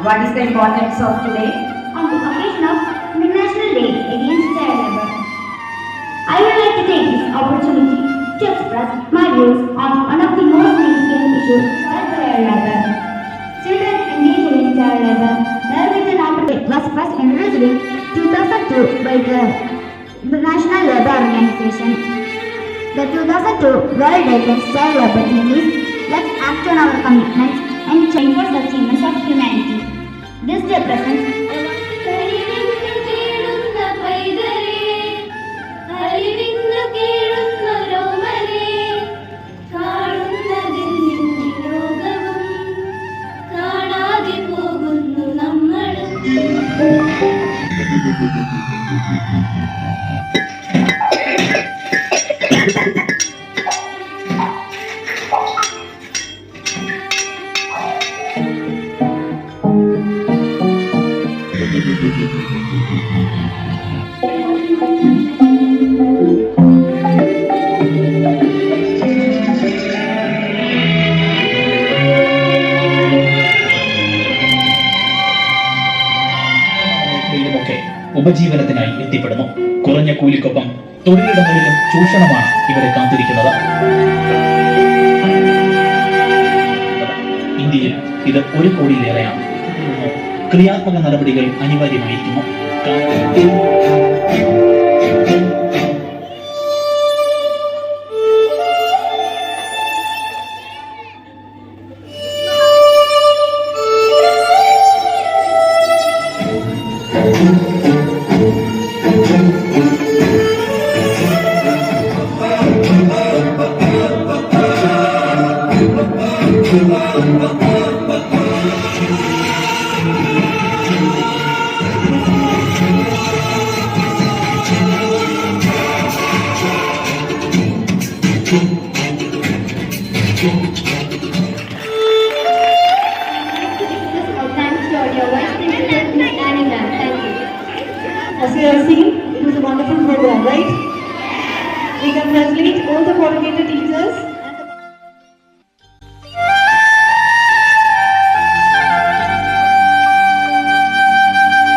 what is the importance of today? On the occasion of International Day Against Child Labor, I would like to take this opportunity to express my views on one of the most significant issues called child labor. Children engaged in child labor with an opportunity was first introduced in 2002 by the International Labour Organization. The 2002 World Day Against Child Labor theme is "Let's act on our commitments and change for the achievements of humanity." This day presents ഉപജീവനത്തിനായി എത്തിപ്പെടുന്നു. കുറഞ്ഞ കൂലിക്കൊപ്പം തൊഴിലിടങ്ങളിലും ചൂഷണമാണ് ഇവരെ കാത്തിരിക്കുന്നത്. ഇന്ത്യയിൽ ഇത് 1 കോടിയിലേറെയാണ്. ക്രിയാത്മക നടപടികൾ അനിവാര്യമായിരിക്കുന്നു. As you have seen, it was a wonderful program, right? We congratulate all the qualified teachers